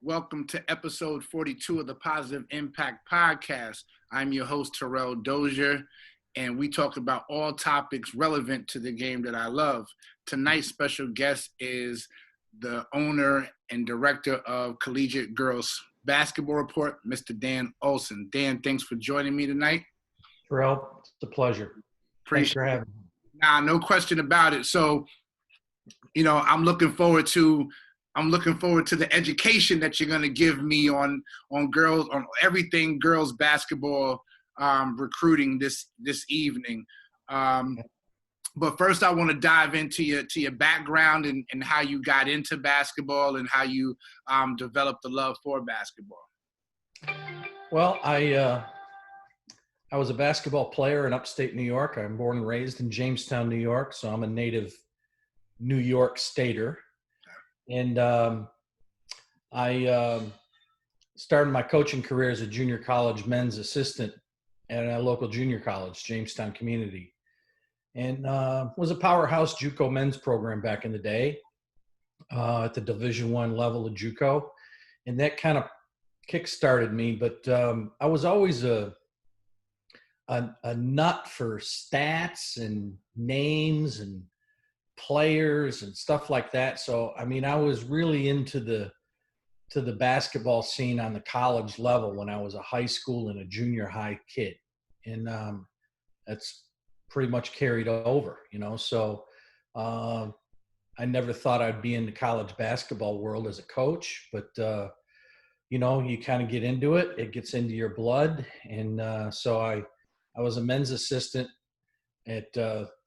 Welcome to episode 42 of the Positive Impact Podcast. I'm your host, Terrell Dozier, and we talk about all topics relevant to the game that I love. Tonight's special guest is the owner and director of Collegiate Girls Basketball Report, Mr. Dan Olson. Dan, thanks for joining me tonight. Terrell, it's a pleasure. Thanks for having me. Nah, no question about it. So, I'm looking forward to the education that you're going to give me on everything girls basketball recruiting this evening. But first, I want to dive into your background and how you got into basketball and how you developed the love for basketball. Well, I was a basketball player in upstate New York. I'm born and raised in Jamestown, New York, so I'm a native New York stater. And I started my coaching career as a junior college men's assistant at a local junior college, Jamestown Community, and was a powerhouse JUCO men's program back in the day at the Division I level of JUCO, and that kind of kick-started me. But I was always a nut for stats and names and players and stuff like that. So, I mean, I was really into the basketball scene on the college level when I was a high school and a junior high kid. And that's pretty much carried over, So I never thought I'd be in the college basketball world as a coach, but, you kind of get into it. It gets into your blood. And so I was a men's assistant at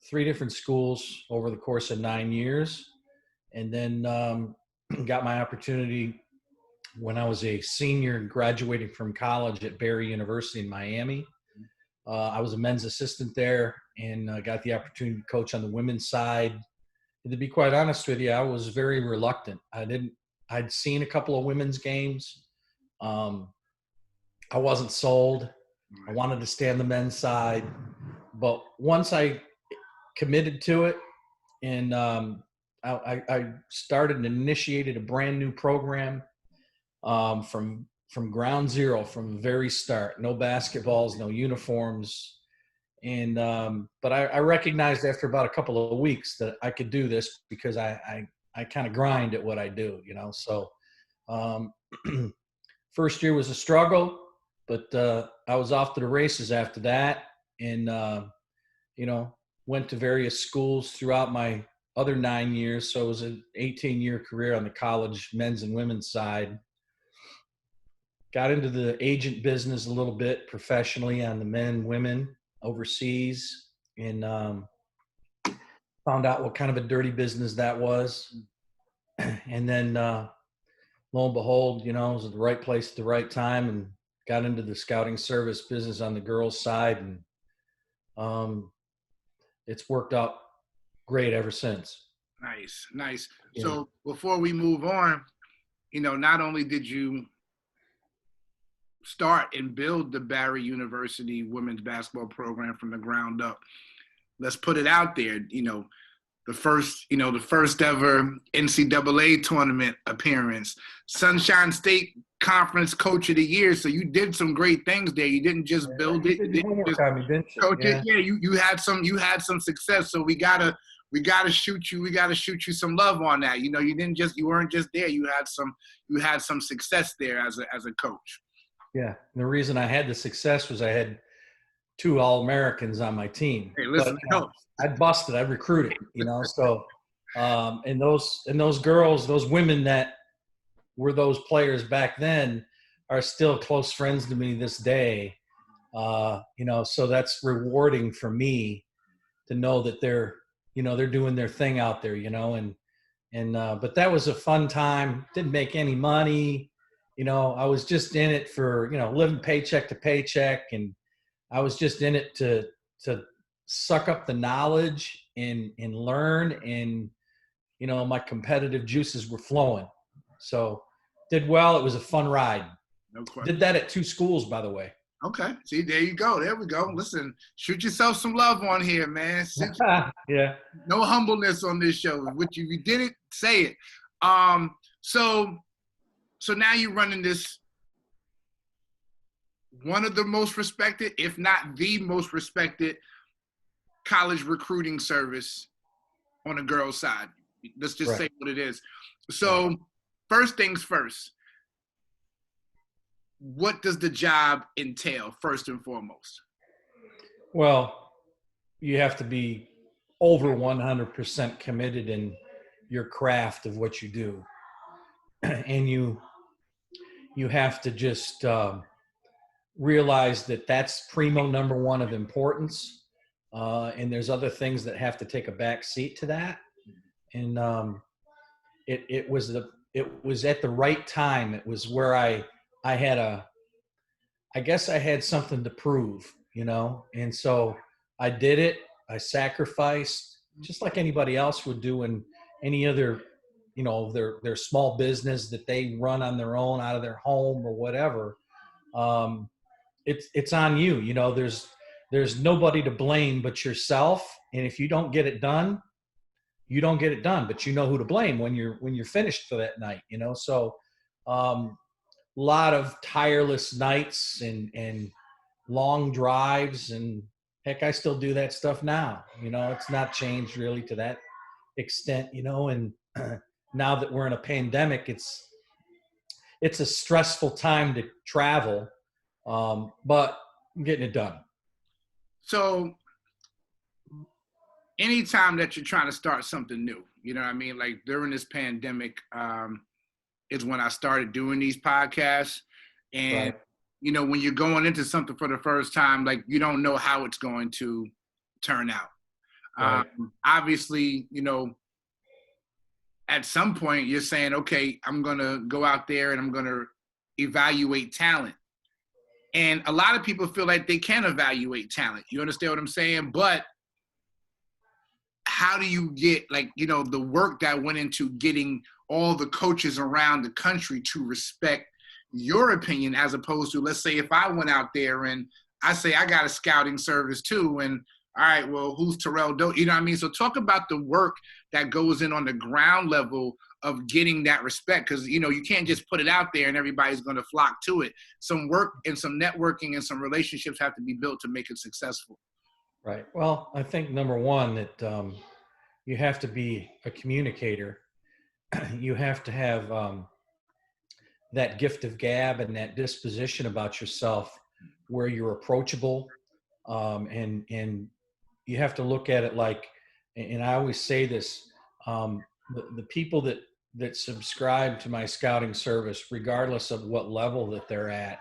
3 different schools over the course of 9 years. And then got my opportunity when I was a senior graduating from college at Barry University in Miami. I was a men's assistant there and got the opportunity to coach on the women's side. And to be quite honest with you, I was very reluctant. I'd seen a couple of women's games. I wasn't sold. I wanted to stay on the men's side. But once I committed to it and I started and initiated a brand new program from ground zero, from the very start. No basketballs, no uniforms. And but I recognized after about a couple of weeks that I could do this because I kind of grind at what I do, So first year was a struggle, but I was off to the races after that. And, went to various schools throughout my other 9 years. So it was an 18-year career on the college men's and women's side. Got into the agent business a little bit professionally on the men, women overseas, and found out what kind of a dirty business that was. And then, lo and behold, it was at the right place at the right time, and got into the scouting service business on the girls' side, and it's worked out great ever since. Nice. Yeah. So before we move on, not only did you start and build the Barry University women's basketball program from the ground up, let's put it out there, the first ever NCAA tournament appearance, Sunshine State Conference Coach of the Year. So you did some great things there. You didn't just build it. You didn't just coach it. Yeah, you had some success. So we gotta shoot you. We gotta shoot you some love on that. You weren't just there. You had some success there as a coach. Yeah, and the reason I had the success was I had 2 All-Americans on my team. Hey, listen, I busted. I recruited. So and those girls, those women that were those players back then are still close friends to me this day. So that's rewarding for me to know that they're doing their thing out there, but that was a fun time. Didn't make any money. I was just in it for, living paycheck to paycheck, and I was just in it to suck up the knowledge and learn, and, my competitive juices were flowing. So did well. It was a fun ride. No question. Did that at 2 schools, by the way. Okay. See, there you go. There we go. Listen, shoot yourself some love on here, man. Yeah. No humbleness on this show. If you did it, say it. So So now you're running this, one of the most respected, if not the most respected, college recruiting service on the girls' side. Let's just Right. say what it is. So first things first, what does the job entail first and foremost? Well, you have to be over 100% committed in your craft of what you do. And you have to just realize that that's primo number one of importance. And there's other things that have to take a back seat to that. And it was at the right time. It was where I guess I had something to prove, and so I did it. I sacrificed just like anybody else would do in any other, their small business that they run on their own out of their home or whatever. Um, it's on you. There's nobody to blame but yourself. And if you don't get it done, you don't get it done. But you know who to blame when you're finished for that night. So lot of tireless nights and long drives, and heck, I still do that stuff now. It's not changed really to that extent. And now that we're in a pandemic, it's a stressful time to travel, but I'm getting it done. So anytime that you're trying to start something new, you know what I mean? Like during this pandemic, is when I started doing these podcasts. And, Right. When you're going into something for the first time, like you don't know how it's going to turn out. Right. Obviously, at some point you're saying, okay, I'm going to go out there and I'm going to evaluate talent. And a lot of people feel like they can evaluate talent. You understand what I'm saying? But how do you get the work that went into getting all the coaches around the country to respect your opinion, as opposed to, let's say if I went out there and I say I got a scouting service too, and all right, well, who's Terrell Dozier? You know what I mean? So talk about the work that goes in on the ground level of getting that respect, because you can't just put it out there and everybody's going to flock to it. Some work and some networking and some relationships have to be built to make it successful. Right. Well, I think number one that you have to be a communicator. You have to have that gift of gab and that disposition about yourself where you're approachable, and you have to look at it like, and I always say this, the people that subscribe to my scouting service, regardless of what level that they're at,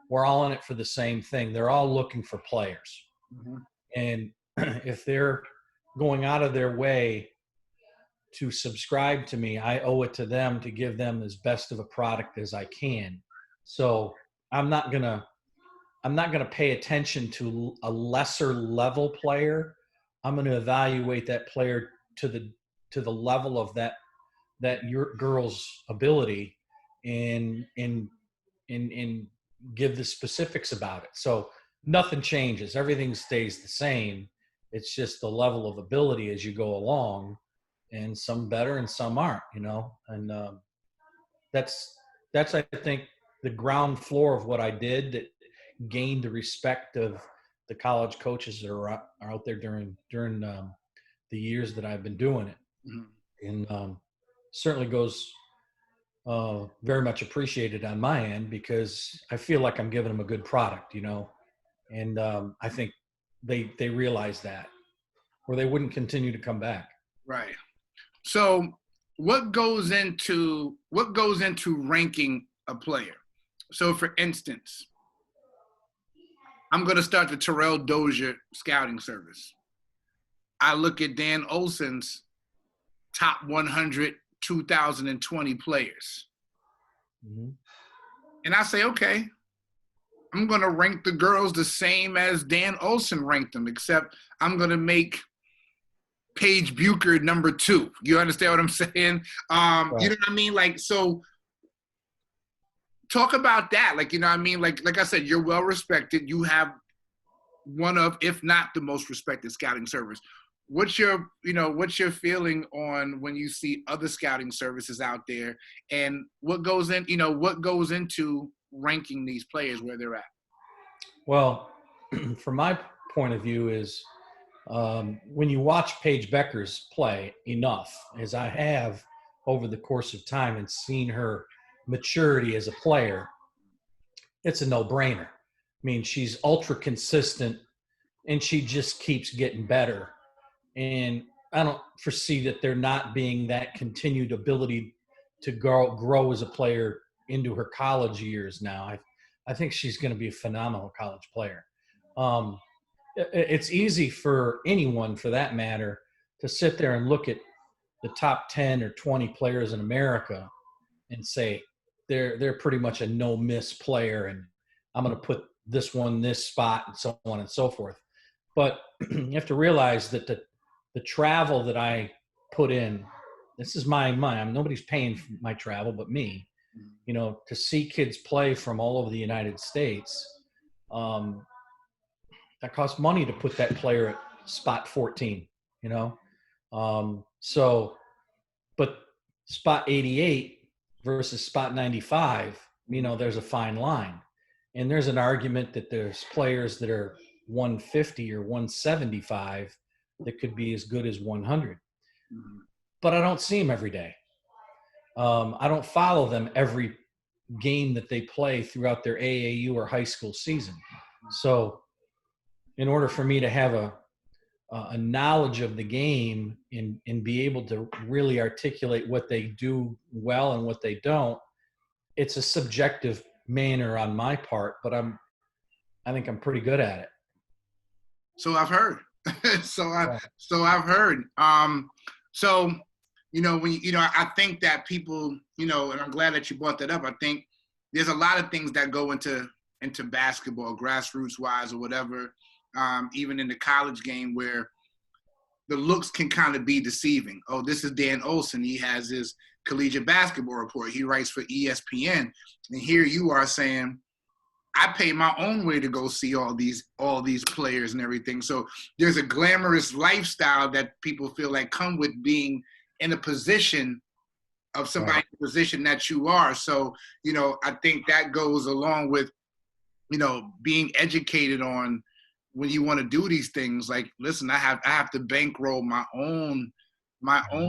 we're all in it for the same thing. They're all looking for players. Mm-hmm. And if they're going out of their way to subscribe to me, I owe it to them to give them as best of a product as I can. So I'm not gonna pay attention to a lesser level player. I'm gonna evaluate that player to the level of that your girl's ability, and give the specifics about it. So nothing changes. Everything stays the same. It's just the level of ability as you go along, and some better and some aren't, and that's I think the ground floor of what I did that gained the respect of the college coaches that are out there during the years that I've been doing it. Mm-hmm. And certainly goes very much appreciated on my end, because I feel like I'm giving them a good product, and I think they realize that, or they wouldn't continue to come back. Right. So what goes into ranking a player? So for instance, I'm going to start the Terrell Dozier scouting service. I look at Dan Olson's top 100 2020 players. Mm-hmm. And I say, okay, I'm going to rank the girls the same as Dan Olson ranked them, except I'm going to make Paige Bucher number 2. You understand what I'm saying? Right. You know what I mean? Like, so talk about that. Like, you know what I mean? Like I said, you're well respected. You have one of, if not the most respected scouting service. what's your feeling on when you see other scouting services out there, and what goes into ranking these players where they're at? Well, from my point of view is when you watch Paige Beckers play enough, as I have over the course of time and seen her maturity as a player, it's a no-brainer. I mean, she's ultra consistent and she just keeps getting better. And I don't foresee that there not being that continued ability to grow as a player into her college years now. I think she's going to be a phenomenal college player. Um, it's easy for anyone, for that matter, to sit there and look at the top 10 or 20 players in America and say they're pretty much a no miss player, and I'm going to put this one this spot and so on and so forth. But you have to realize that the travel that I put in, this is my money. I mean, nobody's paying for my travel but me. To see kids play from all over the United States, that costs money to put that player at spot 14, but spot 88 versus spot 95, there's a fine line. And there's an argument that there's players that are 150 or 175 that could be as good as 100. But I don't see them every day. I don't follow them every game that they play throughout their AAU or high school season. So in order for me to have a knowledge of the game and be able to really articulate what they do well and what they don't, it's a subjective manner on my part, but I think I'm pretty good at it. So I've heard. I've heard. I think that people, and I'm glad that you brought that up. I think there's a lot of things that go into basketball, grassroots wise or whatever, even in the college game, where the looks can kind of be deceiving. Oh, this is Dan Olson. He has his collegiate basketball report. He writes for ESPN. And here you are saying, I pay my own way to go see all these players and everything. So there's a glamorous lifestyle that people feel like come with being in a position of somebody in the position that you are. So, I think that goes along with, being educated on when you want to do these things. Like, listen, I have to bankroll my own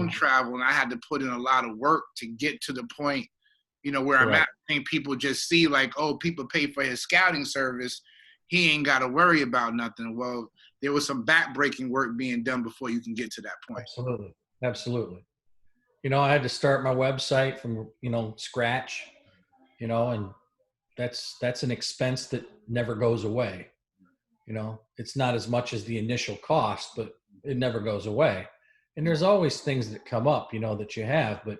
travel, and I had to put in a lot of work to get to the point, where I'm at. I think people just see like, oh, people pay for his scouting service, he ain't got to worry about nothing. Well, there was some back-breaking work being done before you can get to that point. Absolutely. I had to start my website from, scratch, and that's an expense that never goes away. It's not as much as the initial cost, but it never goes away. And there's always things that come up, that you have, but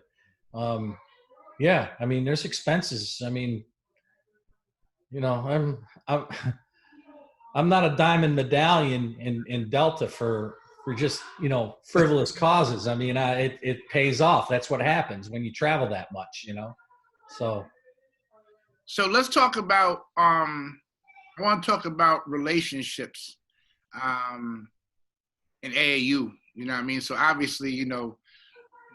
yeah, I mean, there's expenses. I mean, I'm not a diamond medallion in Delta for just, frivolous causes. I mean, it pays off. That's what happens when you travel that much, So let's talk about, I want to talk about relationships in AAU. You know what I mean? So obviously,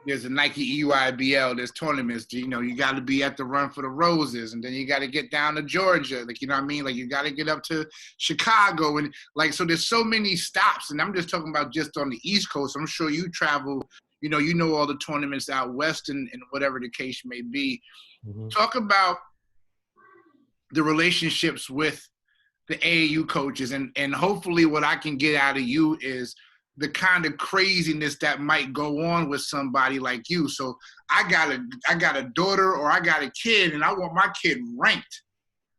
there's a Nike EUIBL, there's tournaments, you got to be at the Run for the Roses, and then you got to get down to Georgia. Like, you know what I mean? Like, you got to get up to Chicago. And like, so there's so many stops, and I'm just talking about just on the East Coast. I'm sure you travel, all the tournaments out West and whatever the case may be. Mm-hmm. Talk about the relationships with the AAU coaches, and hopefully what I can get out of you is the kind of craziness that might go on with somebody like you. So I got a daughter or I got a kid, and I want my kid ranked.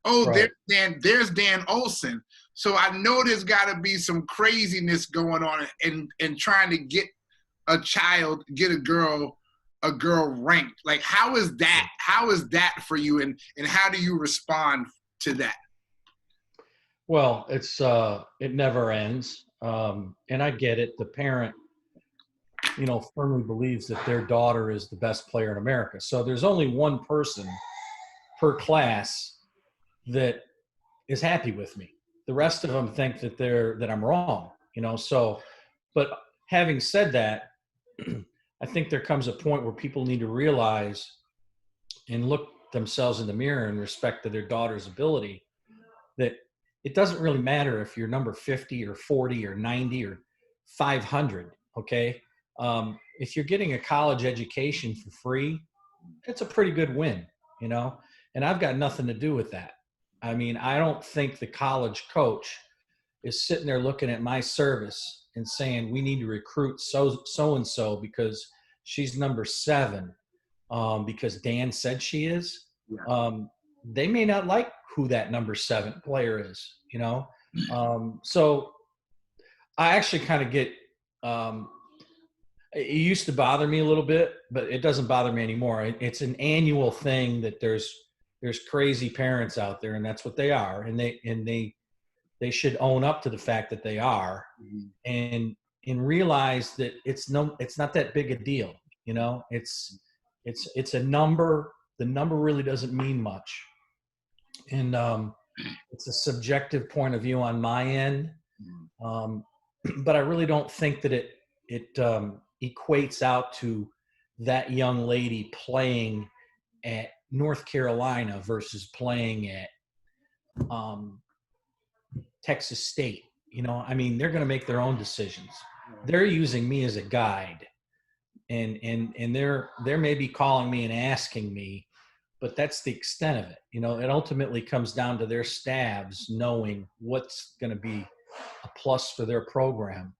Oh, right. There's Dan Olson. So I know there's got to be some craziness going on and trying to get a girl ranked. Like, how is that for you, and how do you respond to that? Well, it never ends. And I get it. The parent, firmly believes that their daughter is the best player in America. So there's only one person per class that is happy with me. The rest of them think that I'm wrong, so, but having said that, I think there comes a point where people need to realize and look themselves in the mirror in respect to their daughter's ability, that it doesn't really matter if you're number 50 or 40 or 90 or 500. Okay. If you're getting a college education for free, it's a pretty good win, you know, and I've got nothing to do with that. I mean, I don't think the college coach is sitting there looking at my service and saying, we need to recruit so-and-so because she's number 7, because Dan said she is. Yeah. They may not like who that number 7 player is, you know? So I actually kind of get, it used to bother me a little bit, but it doesn't bother me anymore. It's an annual thing that there's crazy parents out there, and that's what they are. And they should own up to the fact that they are, and realize that it's not that big a deal. You know, it's a number. The number really doesn't mean much. And it's a subjective point of view on my end. But I really don't think that it equates out to that young lady playing at North Carolina versus playing at Texas State. You know, I mean, they're going to make their own decisions. They're using me as a guide, and they're maybe calling me and asking me, but that's the extent of it. You know, it ultimately comes down to their staffs knowing what's going to be a plus for their program,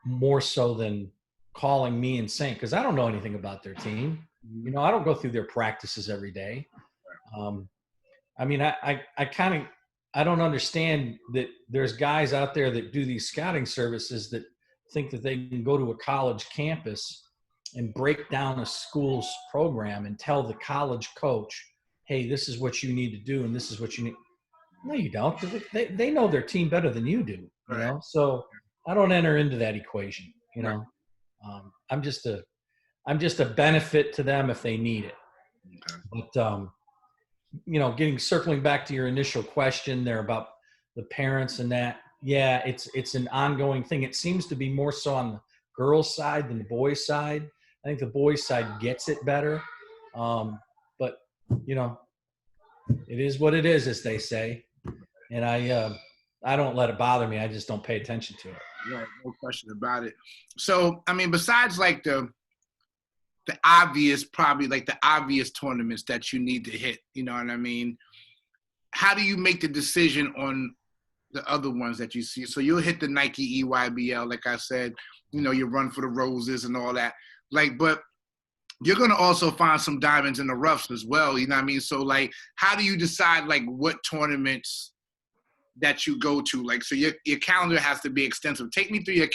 more so than calling me and saying, because I don't know anything about their team. You know, I don't go through their practices every day. I mean, I don't understand that there's guys out there that do these scouting services that think that they can go to a college campus and break down a school's program and tell the college coach, hey, this is what you need to do and this is what you need. No, you don't. They know their team better than you do, you know? So I don't enter into that equation, you know? I'm just a benefit to them if they need it. But, you know, circling back to your initial question there about the parents and that, yeah, it's an ongoing thing. It seems to be more so on the girls' side than the boys' side. I think the boys' side gets it better. But, you know, it is what it is, as they say. And I don't let it bother me. I just don't pay attention to it. Right, no question about it. So, I mean, besides like the obvious, probably like the obvious tournaments that you need to hit, you know what I mean? How do you make the decision on the other ones that you see? So you'll hit the Nike EYBL, like I said, you know, you run for the roses and all that. Like, but you're going to also find some diamonds in the roughs as well, you know what I mean? So, like, how do you decide, like, what tournaments that you go to? Like, so your calendar has to be extensive. Take me through your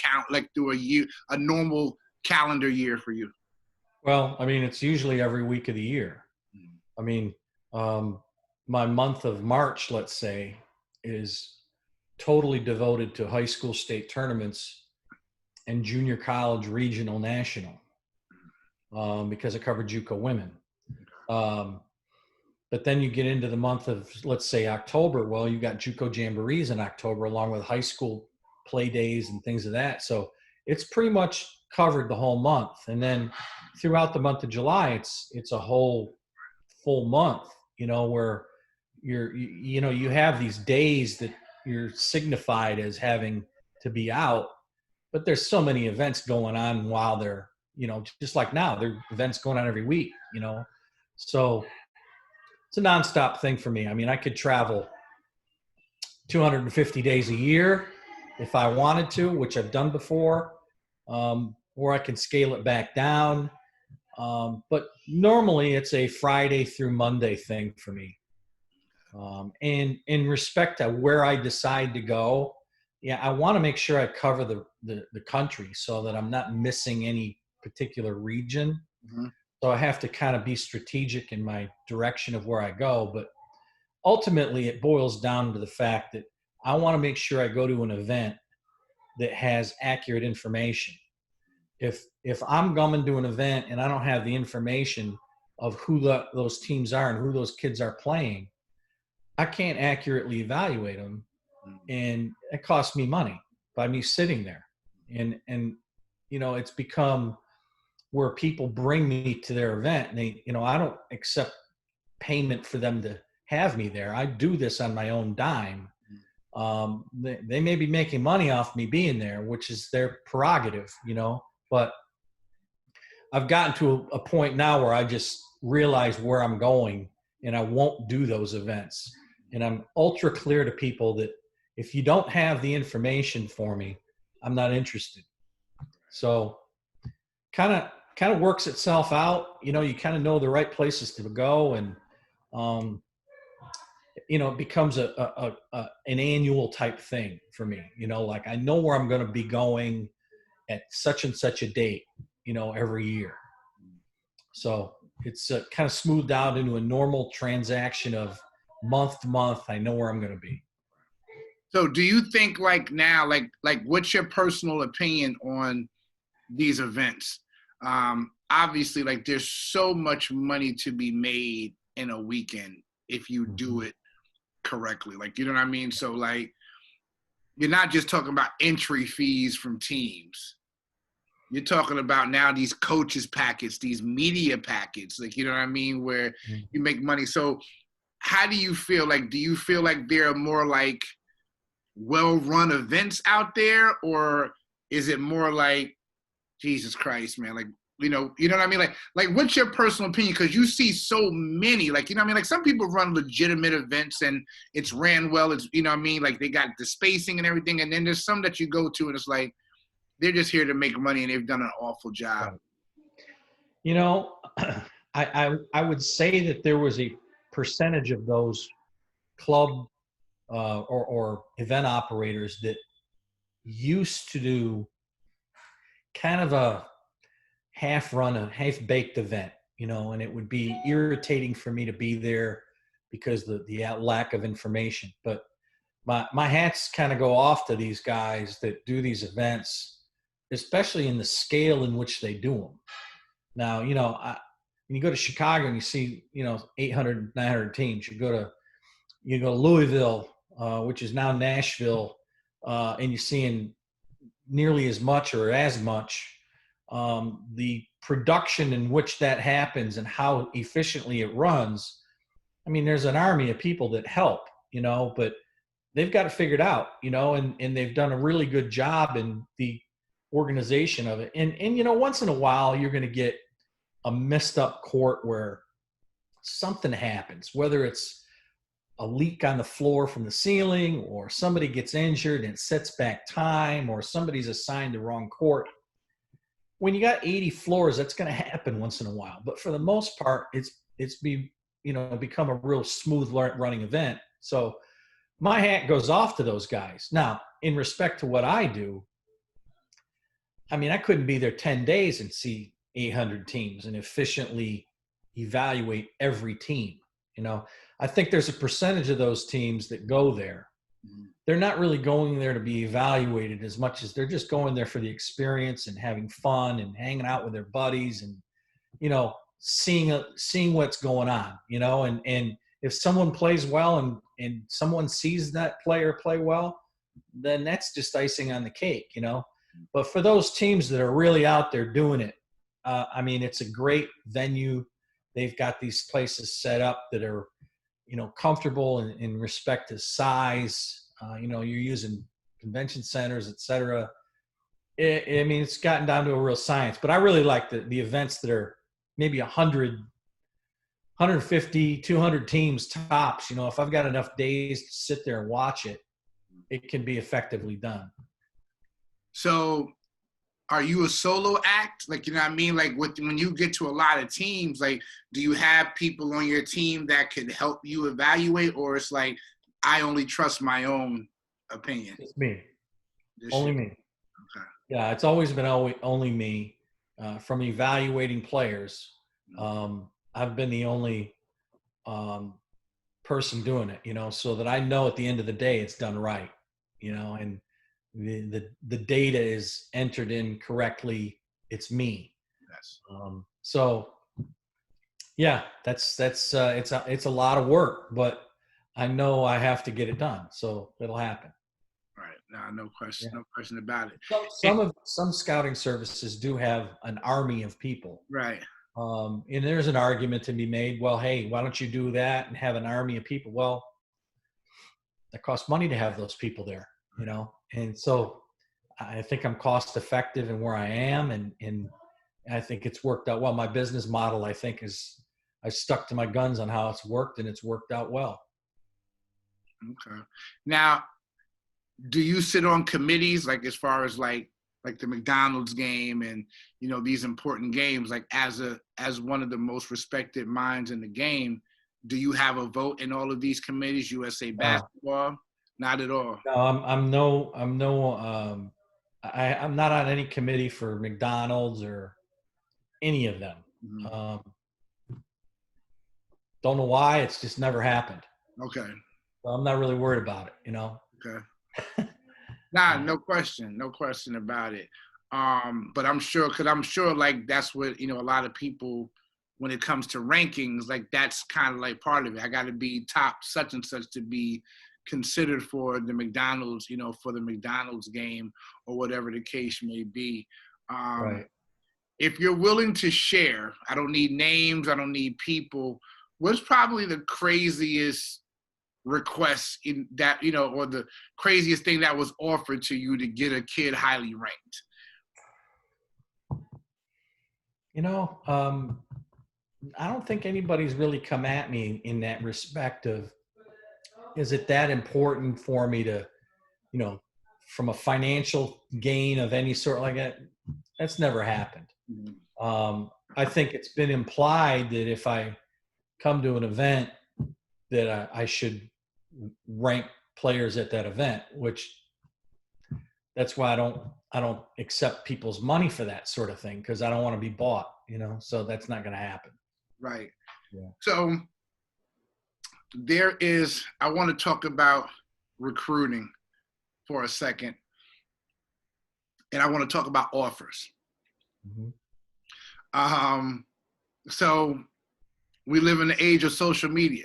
through a normal calendar year for you. Well, I mean, it's usually every week of the year. I mean, my month of March, let's say, is totally devoted to high school state tournaments and junior college regional national, because I covered JUCO women. But then you get into the month of, let's say, October. Well, you got JUCO jamborees in October, along with high school play days and things of that. So it's pretty much covered the whole month. And then throughout the month of July, it's a whole full month, you know, where you have these days that you're signified as having to be out, but there's so many events going on while they're, you know, just like now, there are events going on every week, you know, so it's a nonstop thing for me. I mean, I could travel 250 days a year if I wanted to, which I've done before, or I can scale it back down. But normally it's a Friday through Monday thing for me. And in respect to where I decide to go, yeah, I want to make sure I cover the country so that I'm not missing any particular region. Mm-hmm. So I have to kind of be strategic in my direction of where I go. But ultimately, it boils down to the fact that I want to make sure I go to an event that has accurate information. If I'm going to an event and I don't have the information of who those teams are and who those kids are playing, I can't accurately evaluate them, and it costs me money by me sitting there. And it's become where people bring me to their event, and they, I don't accept payment for them to have me there. I do this on my own dime. They may be making money off me being there, which is their prerogative, but I've gotten to a point now where I just realize where I'm going, and I won't do those events. And I'm ultra clear to people that if you don't have the information for me, I'm not interested. So kind of works itself out. You kind of know the right places to go, and it becomes an annual type thing for me. Like I know where I'm going to be going at such and such a date, every year. So it's kind of smoothed out into a normal transaction of month to month. I know where I'm going to be. So do you think like now, like what's your personal opinion on these events? Obviously, like there's so much money to be made in a weekend if you do it correctly. Like, you know what I mean? So like, you're not just talking about entry fees from teams. You're talking about now these coaches packets, these media packets, like, you know what I mean, where you make money. So how do you feel? Like, do you feel like there are more like well-run events out there, or is it more like, Jesus Christ, man, like, you know what I mean? Like what's your personal opinion? Because you see so many, like, you know what I mean? Like some people run legitimate events and it's ran well. It's, you know what I mean? Like they got the spacing and everything. And then there's some that you go to and it's like, they're just here to make money and they've done an awful job. I would say that there was a percentage of those club or event operators that used to do kind of a half-baked event, and it would be irritating for me to be there because the lack of information. But my hats kind of go off to these guys that do these events, especially in the scale in which they do them. Now, when you go to Chicago and you see, 800, 900 teams, you go to Louisville, which is now Nashville, and you're seeing nearly as much or as much. The production in which that happens and how efficiently it runs. I mean, there's an army of people that help, but they've got it figured out, and they've done a really good job in the organization of it. And once in a while you're going to get a messed up court where something happens, whether it's a leak on the floor from the ceiling or somebody gets injured and it sets back time or somebody's assigned the wrong court. When you got 80 floors, that's going to happen once in a while. But for the most part, it's become a real smooth running event. So my hat goes off to those guys. Now, in respect to what I do, I mean, I couldn't be there 10 days and see 800 teams and efficiently evaluate every team. I think there's a percentage of those teams that go there. They're not really going there to be evaluated as much as they're just going there for the experience and having fun and hanging out with their buddies and, seeing what's going on, and if someone plays well and someone sees that player play well, then that's just icing on the cake, But for those teams that are really out there doing it, I mean, it's a great venue. They've got these places set up that are, comfortable in respect to size. You're using convention centers, et cetera. I mean, it's gotten down to a real science. But I really like the events that are maybe 100, 150, 200 teams tops. If I've got enough days to sit there and watch it, it can be effectively done. So are you a solo act? Like, you know what I mean? Like when you get to a lot of teams, like, do you have people on your team that could help you evaluate, or it's like, I only trust my own opinion? It's me. Only me. Okay. Yeah, it's always been only me. From evaluating players, I've been the only person doing it, so that I know at the end of the day it's done right, and the data is entered in correctly. It's me. Yes. So yeah, it's a lot of work, but I know I have to get it done, so it'll happen. Right. Nah, no question, Yeah. no question about it. Some scouting services do have an army of people. Right. And there's an argument to be made. Well, hey, why don't you do that and have an army of people? Well, that costs money to have those people there, you know? And so I think I'm cost effective in where I am. And I think it's worked out well. My business model, I think, is I stuck to my guns on how it's worked, and it's worked out well. Okay. Now, do you sit on committees, like as far as like the McDonald's game and, you know, these important games, like as one of the most respected minds in the game, do you have a vote in all of these committees? USA basketball? Not at all. No, I'm not on any committee for McDonald's or any of them. Mm-hmm. Don't know why. It's just never happened. Okay. So I'm not really worried about it, you know? Okay. Nah, no question about it. But I'm sure like that's what, you know, a lot of people, when it comes to rankings, like that's kind of like part of it. I got to be top such and such to be considered for the McDonald's, you know, for the McDonald's game or whatever the case may be. Right. If you're willing to share, I don't need names, I don't need people. What's probably the craziest request in that, you know, or the craziest thing that was offered to you to get a kid highly ranked? You know, I don't think anybody's really come at me in that respect of, is it that important for me to, you know, from a financial gain of any sort like that? That's never happened. Mm-hmm. I think it's been implied that if I come to an event that I should rank players at that event, which that's why I don't accept people's money for that sort of thing, because I don't want to be bought, you know, so that's not going to happen. Right. Yeah. So I want to talk about recruiting for a second, and I want to talk about offers. Mm-hmm. So we live in the age of social media.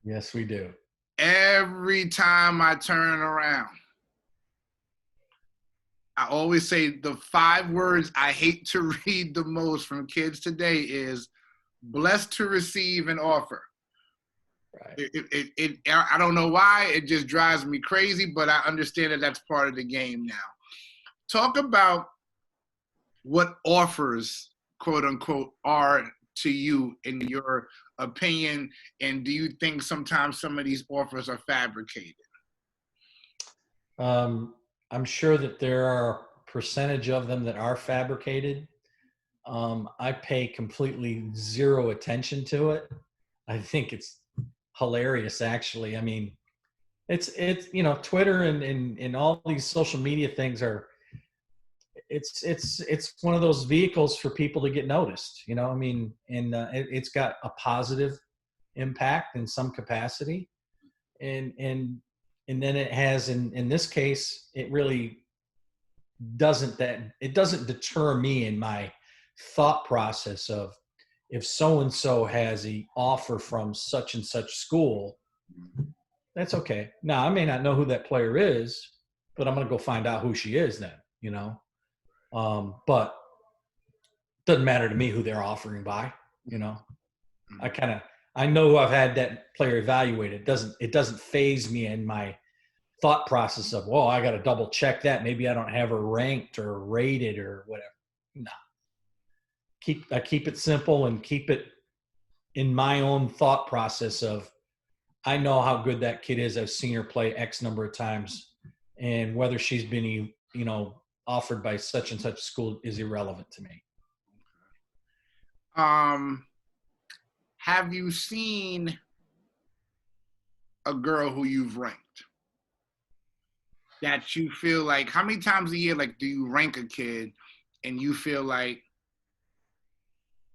Yes, we do. Every time I turn around, I always say the 5 words I hate to read the most from kids today is blessed to receive an offer. Right. I don't know why. It just drives me crazy, but I understand that that's part of the game now. Talk about what offers, quote unquote, are to you in your opinion, and do you think sometimes some of these offers are fabricated? I'm sure that there are a percentage of them that are fabricated. I pay completely zero attention to it. I think it's hilarious, actually. I mean, it's you know, Twitter and all these social media things are, it's one of those vehicles for people to get noticed, you know. I mean, and it's got a positive impact in some capacity, and then it has in this case, it really doesn't deter me in my thought process of, if so and so has an offer from such and such school, that's okay. Now, I may not know who that player is, but I'm going to go find out who she is then, you know. But it doesn't matter to me who they're offering by, you know. I know I've had that player evaluated. It doesn't faze me in my thought process of, well, I got to double check that. Maybe I don't have her ranked or rated or whatever. No. I keep it simple and keep it in my own thought process of, I know how good that kid is. I've seen her play X number of times, and whether she's been, you know, offered by such and such school is irrelevant to me. Have you seen a girl who you've ranked that you feel like, how many times a year, like, do you rank a kid and you feel like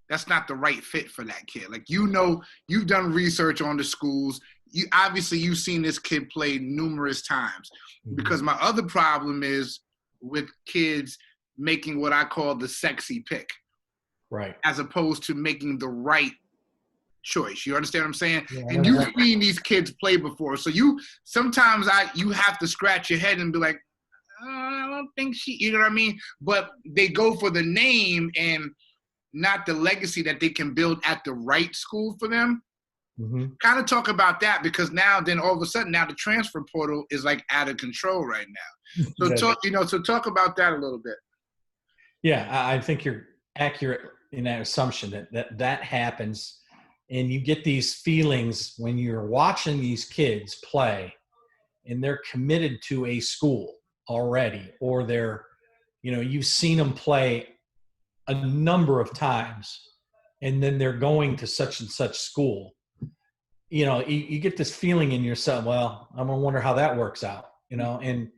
that's not the right fit for that kid? Like, you know, you've done research on the schools. You've seen this kid play numerous times. Mm-hmm. Because my other problem is with kids making what I call the sexy pick. Right. As opposed to making the right choice. You understand what I'm saying? Yeah, and you've seen these kids play before. So sometimes you have to scratch your head and be like, I don't think she, you know what I mean? But they go for the name and not the legacy that they can build at the right school for them. Mm-hmm. Kind of talk about that, because now then all of a sudden now the transfer portal is like out of control right now. So talk about that a little bit. Yeah, I think you're accurate in that assumption that happens, and you get these feelings when you're watching these kids play, and they're committed to a school already, or they're, you've seen them play a number of times, and then they're going to such and such school. You get this feeling in yourself, well, I'm gonna wonder how that works out, and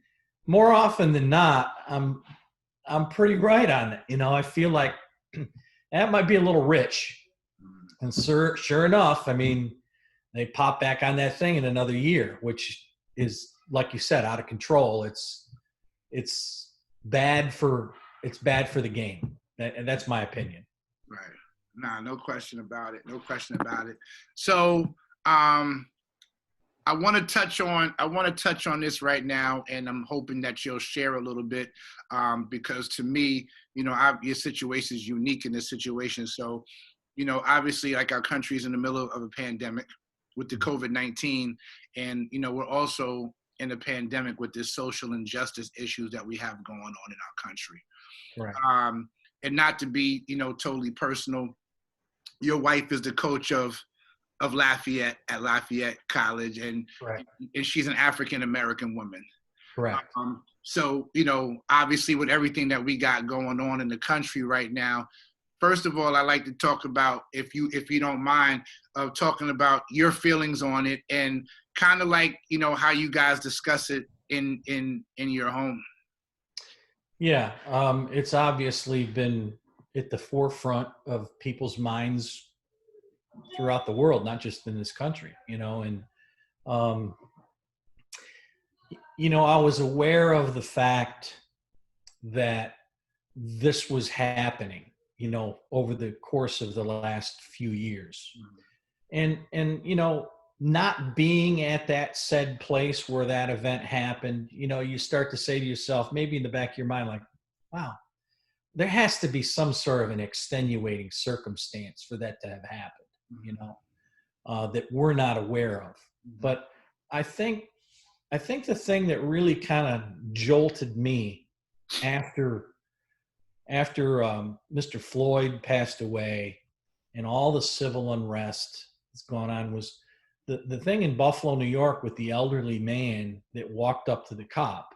more often than not, I'm pretty right on it. I feel like that might be a little rich. And sure enough, I mean, they pop back on that thing in another year, which is, like you said, out of control. It's bad for the game. And that's my opinion. Right. Nah, no question about it. No question about it. So I want to touch on this right now, and I'm hoping that you'll share a little bit, because to me, your situation is unique in this situation. So, obviously, like, our country is in the middle of a pandemic with the COVID-19, and we're also in a pandemic with this social injustice issues that we have going on in our country. Right. And not to be, totally personal, your wife is the coach of Lafayette at Lafayette College, and Right. and she's an African American woman. Correct. So obviously, with everything that we got going on in the country right now, first of all, I like to talk about, if you don't mind, talking about your feelings on it, and kind of like how you guys discuss it in your home. Yeah, it's obviously been at the forefront of people's minds throughout the world, not just in this country, and I was aware of the fact that this was happening, over the course of the last few years. And not being at that said place where that event happened, you start to say to yourself, maybe in the back of your mind, like, wow, there has to be some sort of an extenuating circumstance for that to have happened, that we're not aware of. But I think the thing that really kind of jolted me after Mr. Floyd passed away and all the civil unrest that's going on was the thing in Buffalo, New York, with the elderly man that walked up to the cop,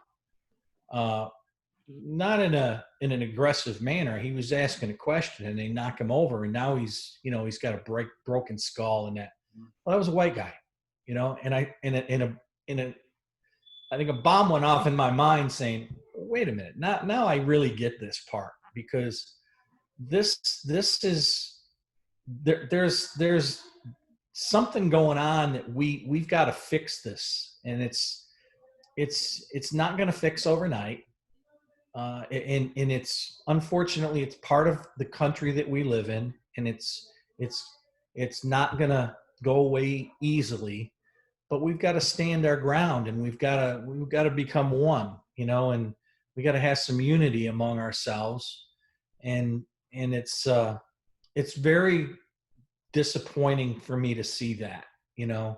not in an aggressive manner. He was asking a question, and they knock him over, and now he's got a broken skull, and that. Well, that was a white guy, and I think a bomb went off in my mind, saying, wait a minute, now I really get this part, because this is there's something going on that we've got to fix this, and it's not going to fix overnight, and it's, unfortunately, it's part of the country that we live in, and it's not going to go away easily, but we've got to stand our ground, and we've got to become one, and we got to have some unity among ourselves, and it's very disappointing for me to see that, and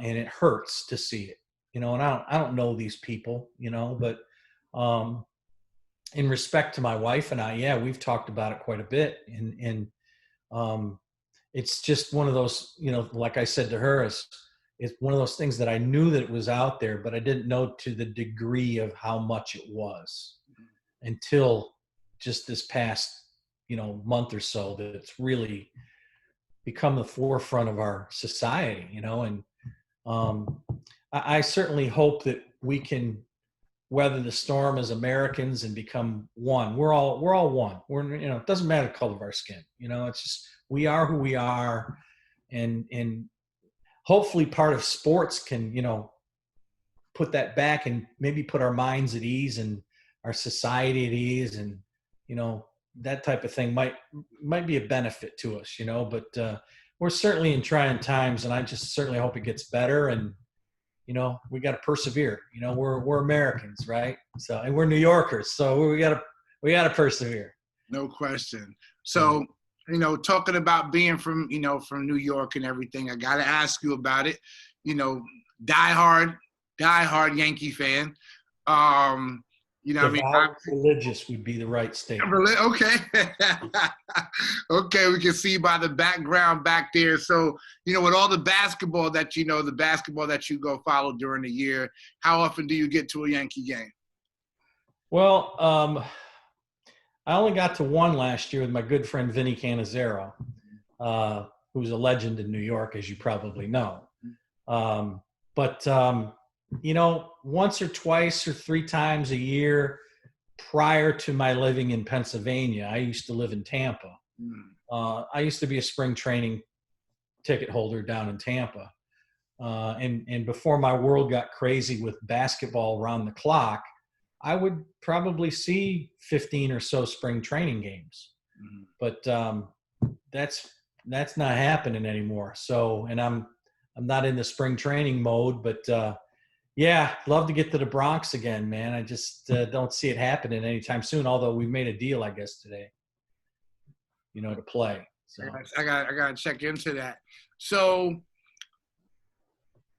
it hurts to see it, and I don't know these people, but in respect to my wife and I, yeah, we've talked about it quite a bit, and it's just one of those, like I said to her, it's one of those things that I knew that it was out there, but I didn't know to the degree of how much it was until just this past, month or so, that it's really become the forefront of our society, and I certainly hope that we can weather the storm as Americans and become one. We're all one. It doesn't matter the color of our skin, it's just, we are who we are, and hopefully part of sports can, put that back and maybe put our minds at ease and our society at ease, and, that type of thing might be a benefit to us, but we're certainly in trying times, and I just certainly hope it gets better, and we got to persevere. We're Americans, right? So, and we're New Yorkers, so we got to persevere. No question. So, talking about being from New York and everything, I got to ask you about it. Diehard Yankee fan. Devout religious would be the right statement. Okay. Okay, we can see by the background back there. So, with all the basketball that you go follow during the year, how often do you get to a Yankee game? Well, I only got to one last year with my good friend Vinny Cannizzaro, who's a legend in New York, as you probably know. But once or twice or three times a year prior to my living in Pennsylvania, I used to live in Tampa. I used to be a spring training ticket holder down in Tampa. And before my world got crazy with basketball around the clock, I would probably see 15 or so spring training games. But that's not happening anymore. So, and I'm not in the spring training mode, but yeah, love to get to the Bronx again, man. I just don't see it happening anytime soon. Although we made a deal, I guess, today, to play. So I got to check into that. So,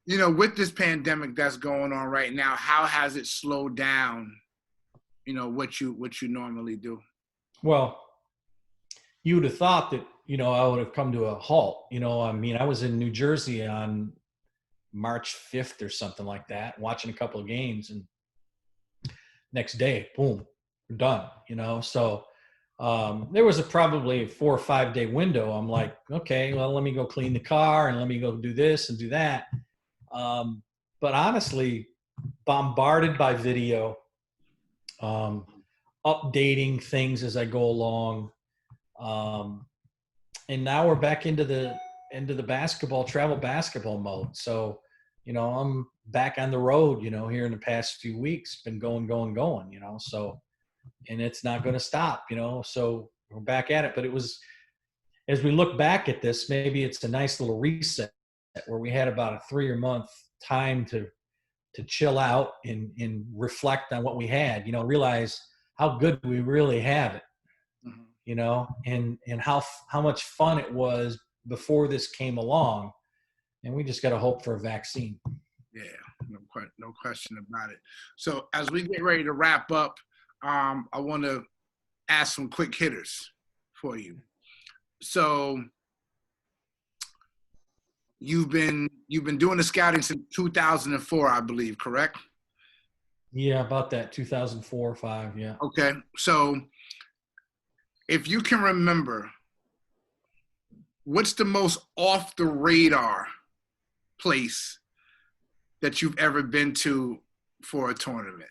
with this pandemic that's going on right now, how has it slowed down? What you normally do? Well, you would have thought that I would have come to a halt. I was in New Jersey on March 5th or something like that, watching a couple of games, and next day, boom, we're done, So there was probably a 4 or 5 day window. I'm like, okay, well, let me go clean the car and let me go do this and do that. But honestly, bombarded by video, updating things as I go along. And now we're back into the travel basketball mode. So, I'm back on the road, here in the past few weeks, been going, so, and it's not going to stop, so we're back at it. But it was, as we look back at this, maybe it's a nice little reset where we had about a 3 month time to chill out and reflect on what we had, realize how good we really have it, and how much fun it was before this came along. And we just got to hope for a vaccine. Yeah, no question about it. So as we get ready to wrap up, I want to ask some quick hitters for you. So you've been doing the scouting since 2004, I believe, correct? Yeah, about that, 2004 or 5, yeah. Okay, so if you can remember, what's the most off the radar place that you've ever been to for a tournament?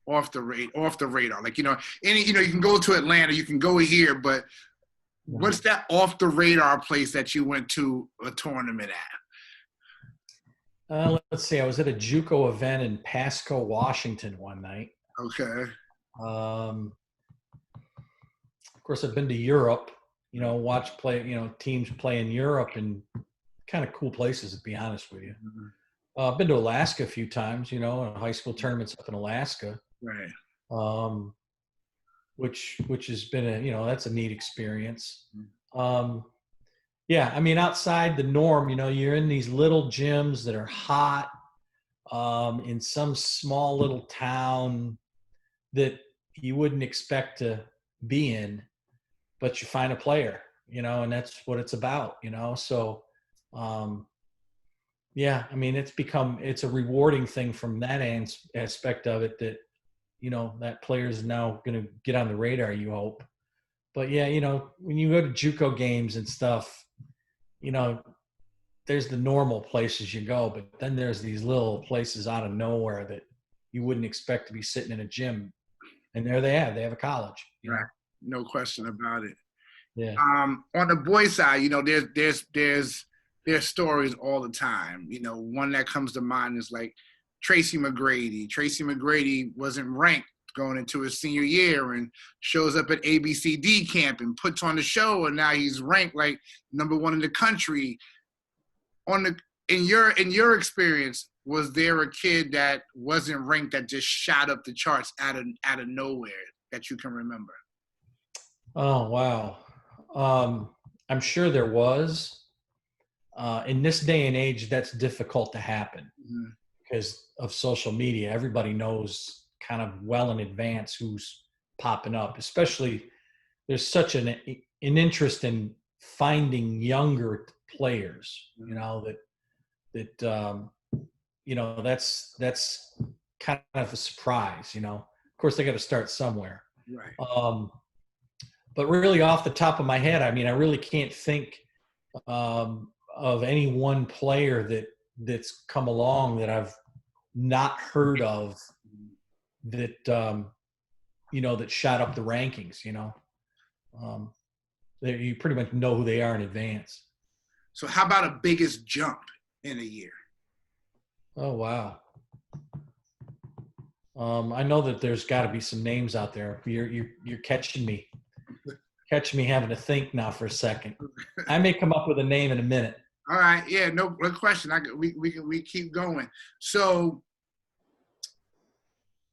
Off the radar, like, you can go to Atlanta, you can go here, but what's that off the radar place that you went to a tournament at? Let's see. I was at a JUCO event in Pasco, Washington one night. Okay. Of course, I've been to Europe, watch play, teams play in Europe, and kind of cool places, to be honest with you. I've been to Alaska a few times, high school tournaments up in Alaska. Right. Which has been that's a neat experience. Yeah, outside the norm, you're in these little gyms that are hot, in some small little town that you wouldn't expect to be in, but you find a player, and that's what it's about, So, yeah, it's a rewarding thing from that aspect of it, that, that player is now going to get on the radar, you hope. But yeah, when you go to JUCO games and stuff, there's the normal places you go, but then there's these little places out of nowhere that you wouldn't expect to be sitting in a gym, and there they have a college. Right. No question about it. Yeah. On the boys' side, there's stories all the time. One that comes to mind is like Tracy McGrady. Tracy McGrady wasn't ranked going into his senior year and shows up at ABCD camp and puts on the show, and now he's ranked like #1 in the country. In your experience, was there a kid that wasn't ranked that just shot up the charts out of nowhere that you can remember? Oh, wow. I'm sure there was. In this day and age, that's difficult to happen Mm-hmm. because of social media. Everybody knows kind of well in advance who's popping up, especially there's such an interest in finding younger players, you know, you know, that's kind of a surprise, you know. Of course, they got to start somewhere. Right. But really, off the top of my head, I mean, I really can't think of any one player that's come along that I've not heard of that you know, that shot up the rankings. You know, you pretty much know who they are in advance. So how about a biggest jump in a year? Oh wow. I know that there's got to be some names out there. You're catching me having to think now for a second. I may come up with a name in a minute. All right, yeah, no question. We keep going. So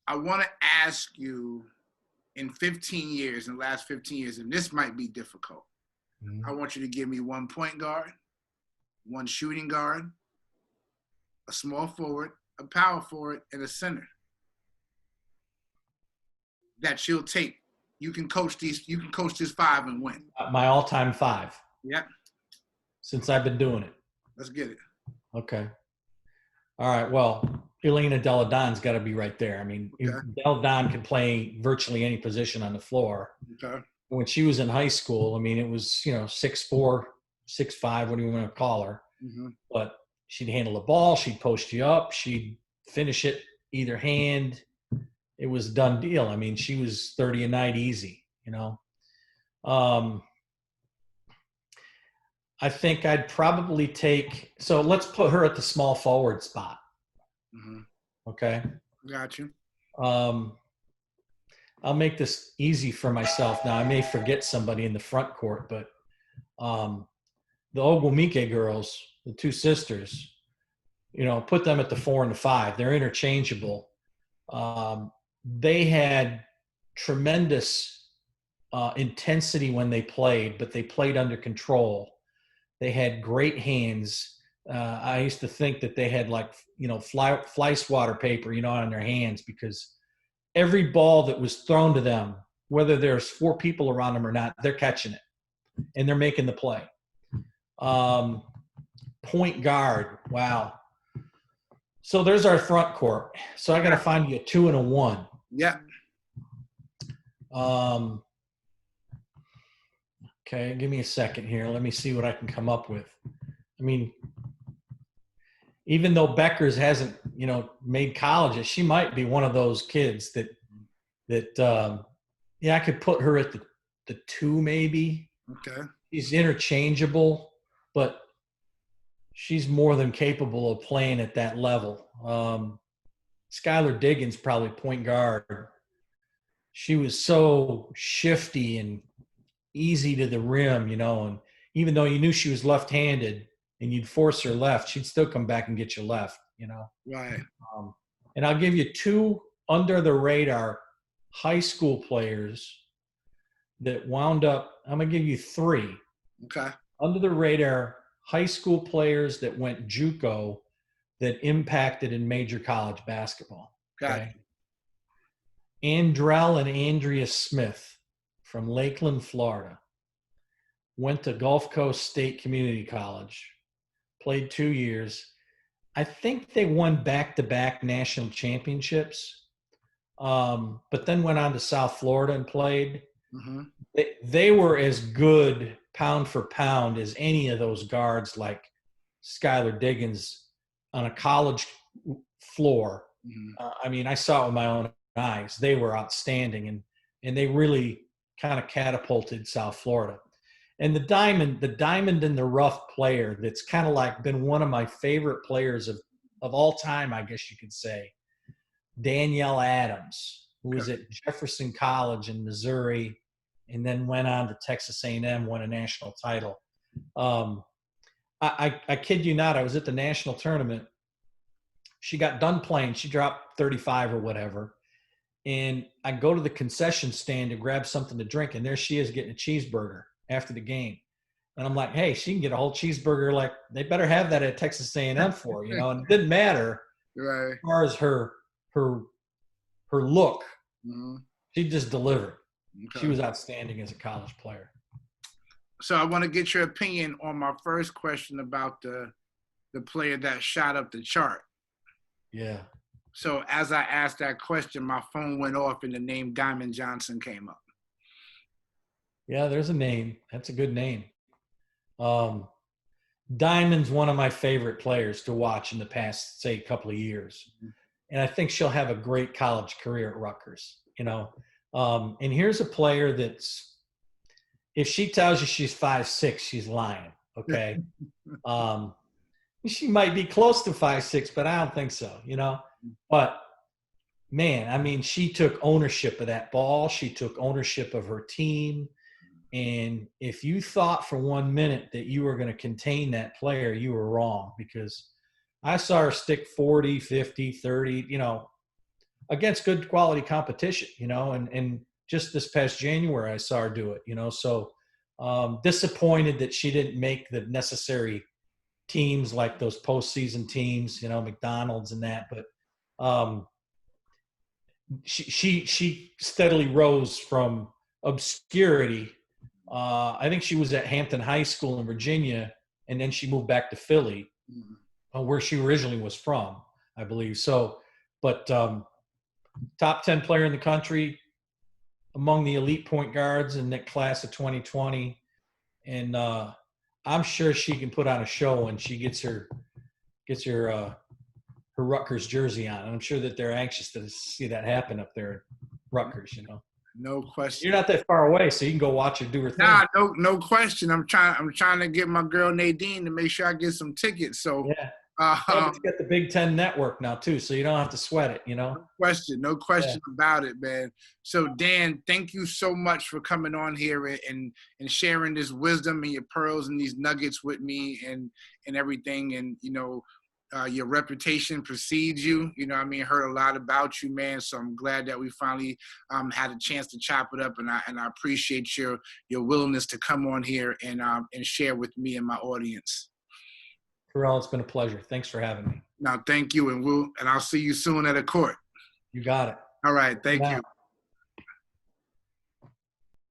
I want to ask you, in 15 years, in the last 15 years, and this might be difficult. Mm-hmm. I want you to give me one point guard, one shooting guard, a small forward, a power forward, and a center that you'll take. You can coach these. You can coach this five and win. My all-time five. Yep. Since I've been doing it. Let's get it. Okay. All right. Well, Elena Delle Donne's got to be right there. I mean, okay. Delle Donne can play virtually any position on the floor. Okay. When she was in high school, I mean, it was, you know, 6'4", 6'5", what do you want to call her? Mm-hmm. But she'd handle the ball. She'd post you up. She'd finish it either hand. It was a done deal. I mean, she was 30 a night easy, you know. I think I'd probably take – so let's put her at the small forward spot. Mm-hmm. Okay? Got you. I'll make this easy for myself. Now, I may forget somebody in the front court, but the Ogwumike girls, the two sisters, you know, put them at the 4 and the 5. They're interchangeable. They had tremendous intensity when they played, but they played under control. They had great hands. I used to think that they had, like, you know, fly swatter paper, you know, on their hands, because every ball that was thrown to them, whether there's 4 people around them or not, they're catching it and they're making the play. Point guard. Wow. So there's our front court. So I got to find you a 2 and a 1. Yeah. Okay, give me a second here. Let me see what I can come up with. I mean, even though Beckers hasn't, you know, made colleges, she might be one of those kids that yeah, I could put her at the 2 maybe. Okay. She's interchangeable, but she's more than capable of playing at that level. Skylar Diggins, probably point guard. She was so shifty and easy to the rim, you know, and even though you knew she was left-handed and you'd force her left, she'd still come back and get you left, you know. Right. And I'll give you 2 under-the-radar high school players that wound up – I'm going to give you 3. Okay. Under-the-radar high school players that went JUCO that impacted in major college basketball. Okay. Andrell and Andrea Smith from Lakeland, Florida, went to Gulf Coast State Community College, played 2 years. I think they won back-to-back national championships, but then went on to South Florida and played. Mm-hmm. They were as good pound for pound as any of those guards like Skylar Diggins on a college floor. Mm-hmm. I mean, I saw it with my own eyes. They were outstanding, and they really kind of catapulted South Florida. And the diamond in the rough player that's kind of like been one of my favorite players of all time, I guess you could say, Danielle Adams, who was at Jefferson College in Missouri and then went on to Texas A&M, won a national title. I kid you not, I was at the national tournament she got done playing. She dropped 35 or whatever. And I go to the concession stand to grab something to drink, and there she is getting a cheeseburger after the game. And I'm like, hey, she can get a whole cheeseburger. Like, they better have that at Texas A&M for her, you know. And it didn't matter Right. as far as her look. Mm-hmm. She just delivered. Okay. She was outstanding as a college player. So I want to get your opinion on my first question about the player that shot up the chart. Yeah. So as I asked that question, my phone went off and the name Diamond Johnson came up. Yeah, there's a name. That's a good name. Diamond's one of my favorite players to watch in the past, say, couple of years. And I think she'll have a great college career at Rutgers, you know. And here's a player that's, if she tells you she's 5'6", she's lying, okay? She might be close to 5'6", but I don't think so, you know. But, man, I mean, she took ownership of that ball. She took ownership of her team. And if you thought for 1 minute that you were going to contain that player, you were wrong, because I saw her stick 40, 50, 30, you know, against good quality competition, you know, and just this past January I saw her do it, you know. So disappointed that she didn't make the necessary teams like those postseason teams, you know, McDonald's and that. But she steadily rose from obscurity. I think she was at Hampton High School in Virginia, and then she moved back to Philly, where she originally was from, I believe. So, but top 10 player in the country, among the elite point guards in that class of 2020. And I'm sure she can put on a show when she gets her Rutgers jersey on. And I'm sure that they're anxious to see that happen up there at Rutgers, you know. No question. You're not that far away, so you can go watch her do her thing. Nah, no question. I'm trying to get my girl Nadine to make sure I get some tickets. So yeah. It's got the Big Ten Network now too, so you don't have to sweat it, you know. No question about it, man. So Dan, thank you so much for coming on here and sharing this wisdom and your pearls and these nuggets with me and everything. And you know, your reputation precedes you. You know what I mean? Heard a lot about you, man. So I'm glad that we finally had a chance to chop it up, and I appreciate your willingness to come on here and share with me and my audience. Terrell, it's been a pleasure. Thanks for having me. No, thank you, and I'll see you soon at a court. You got it. All right, thank you.